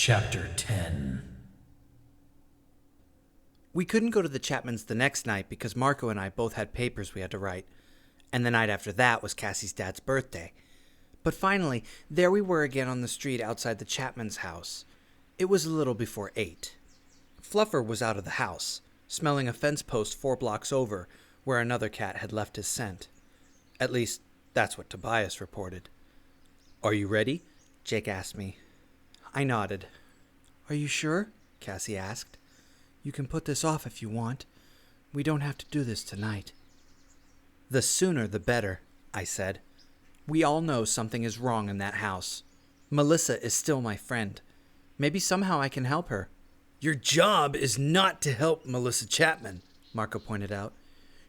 Chapter 10. We couldn't go to the Chapmans the next night because Marco and I both had papers we had to write, and the night after that was Cassie's dad's birthday. But finally, there we were again on the street outside the Chapmans' house. It was a little before 8. Fluffer was out of the house, smelling a fence post 4 blocks over, where another cat had left his scent. At least, that's what Tobias reported. "Are you ready?" Jake asked me. I nodded. "Are you sure?" Cassie asked. "You can put this off if you want. We don't have to do this tonight." "The sooner the better," I said. "We all know something is wrong in that house. Melissa is still my friend. Maybe somehow I can help her." "Your job is not to help Melissa Chapman," Marco pointed out.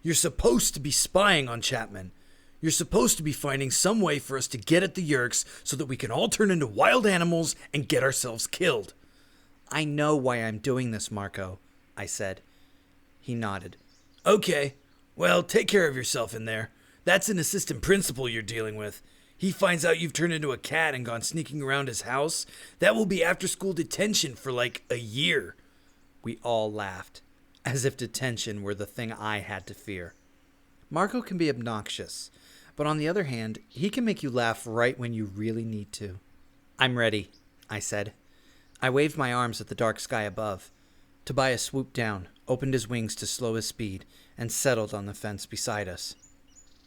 "You're supposed to be spying on Chapman. You're supposed to be finding some way for us to get at the Yeerks so that we can all turn into wild animals and get ourselves killed." "I know why I'm doing this, Marco," I said. He nodded. "Okay, well, take care of yourself in there. That's an assistant principal you're dealing with. He finds out you've turned into a cat and gone sneaking around his house. That will be after-school detention for like a year." We all laughed, as if detention were the thing I had to fear. Marco can be obnoxious, but on the other hand, he can make you laugh right when you really need to. "I'm ready," I said. I waved my arms at the dark sky above. Tobias swooped down, opened his wings to slow his speed, and settled on the fence beside us.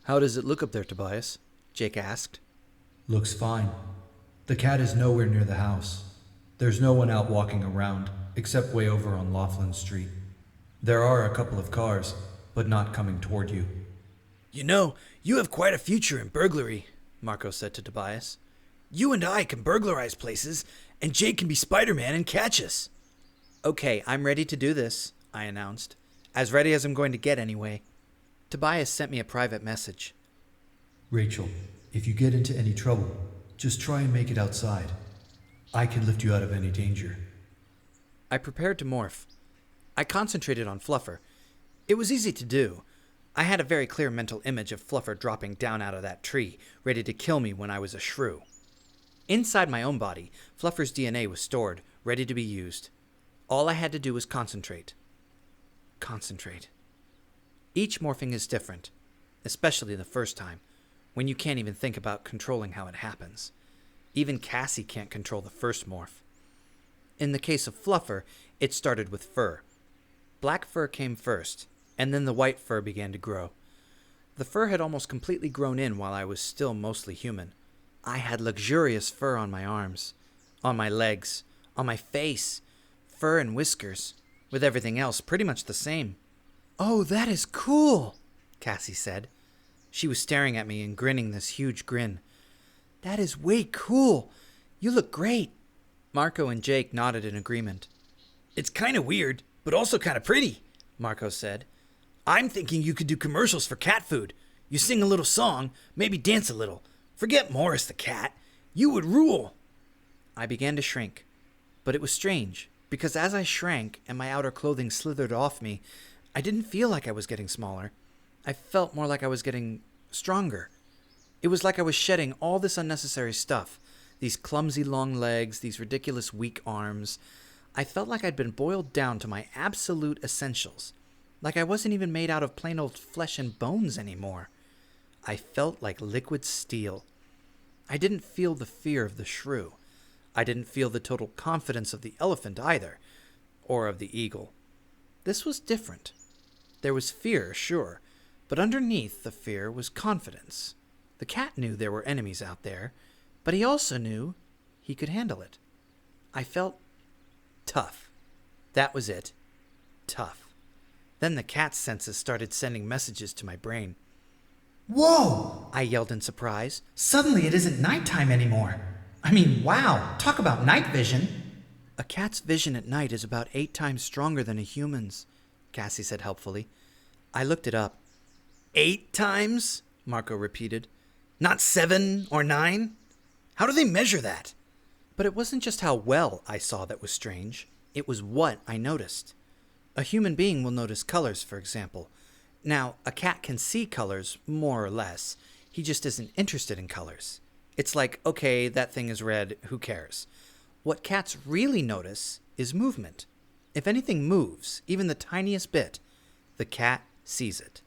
"How does it look up there, Tobias?" Jake asked. Looks fine. The cat is nowhere near the house. There's no one out walking around, except way over on Laughlin Street. There are a couple of cars, but not coming toward you. "You know, you have quite a future in burglary," Marco said to Tobias. "You and I can burglarize places, and Jake can be Spider-Man and catch us." "Okay, I'm ready to do this," I announced. "As ready as I'm going to get anyway." Tobias sent me a private message. Rachel, if you get into any trouble, just try and make it outside. I can lift you out of any danger. I prepared to morph. I concentrated on Fluffer. It was easy to do. I had a very clear mental image of Fluffer dropping down out of that tree, ready to kill me when I was a shrew. Inside my own body, Fluffer's DNA was stored, ready to be used. All I had to do was concentrate. Concentrate. Each morphing is different, especially the first time, when you can't even think about controlling how it happens. Even Cassie can't control the first morph. In the case of Fluffer, it started with fur. Black fur came first, and then the white fur began to grow. The fur had almost completely grown in while I was still mostly human. I had luxurious fur on my arms, on my legs, on my face, fur and whiskers, with everything else pretty much the same. "Oh, that is cool," Cassie said. She was staring at me and grinning this huge grin. "That is way cool. You look great." Marco and Jake nodded in agreement. "It's kind of weird, but also kind of pretty," Marco said. "I'm thinking you could do commercials for cat food. You sing a little song, maybe dance a little. Forget Morris the cat. You would rule." I began to shrink, but it was strange, because as I shrank and my outer clothing slithered off me, I didn't feel like I was getting smaller. I felt more like I was getting stronger. It was like I was shedding all this unnecessary stuff, these clumsy long legs, these ridiculous weak arms. I felt like I'd been boiled down to my absolute essentials, like I wasn't even made out of plain old flesh and bones anymore. I felt like liquid steel. I didn't feel the fear of the shrew. I didn't feel the total confidence of the elephant either, or of the eagle. This was different. There was fear, sure, but underneath the fear was confidence. The cat knew there were enemies out there, but he also knew he could handle it. I felt tough. That was it. Tough. Then the cat's senses started sending messages to my brain. "Whoa!" I yelled in surprise. "Suddenly it isn't nighttime anymore. I mean, wow, talk about night vision." "A cat's vision at night is about 8 times stronger than a human's," Cassie said helpfully. I looked it up. 8 times? Marco repeated. Not 7 or 9? How do they measure that? But it wasn't just how well I saw that was strange. It was what I noticed. A human being will notice colors, for example. Now, a cat can see colors, more or less. He just isn't interested in colors. It's like, okay, that thing is red, who cares? What cats really notice is movement. If anything moves, even the tiniest bit, the cat sees it.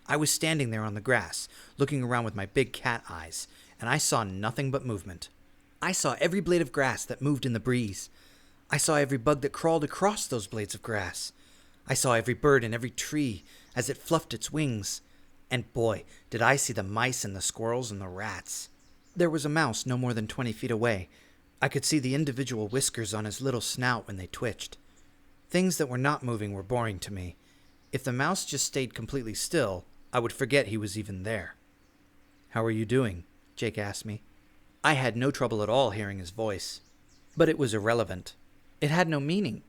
I was standing there on the grass, looking around with my big cat eyes, and I saw nothing but movement. I saw every blade of grass that moved in the breeze. I saw every bug that crawled across those blades of grass. I saw every bird in every tree as it fluffed its wings. And boy, did I see the mice and the squirrels and the rats. There was a mouse no more than 20 feet away. I could see the individual whiskers on his little snout when they twitched. Things that were not moving were boring to me. If the mouse just stayed completely still, I would forget he was even there. "How are you doing?" Jake asked me. I had no trouble at all hearing his voice. But it was irrelevant. It had no meaning.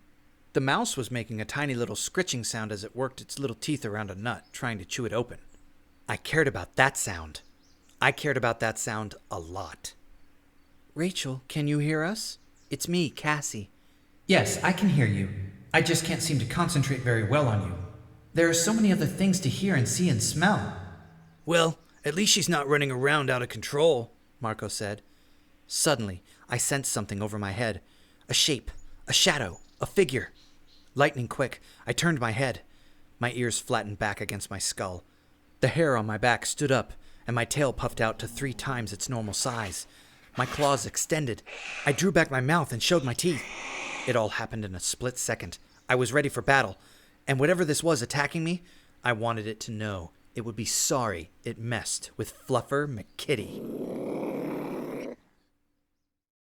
The mouse was making a tiny little scritching sound as it worked its little teeth around a nut, trying to chew it open. I cared about that sound. I cared about that sound a lot. "Rachel, can you hear us? It's me, Cassie." Yes, I can hear you. I just can't seem to concentrate very well on you. There are so many other things to hear and see and smell. Well, at least she's not running around out of control, Marco said. Suddenly, I sensed something over my head. A shape, a shadow, a figure. Lightning quick, I turned my head. My ears flattened back against my skull. The hair on my back stood up, and my tail puffed out to 3 times its normal size. My claws extended. I drew back my mouth and showed my teeth. It all happened in a split second. I was ready for battle, and whatever this was attacking me, I wanted it to know it would be sorry it messed with Fluffer McKitty.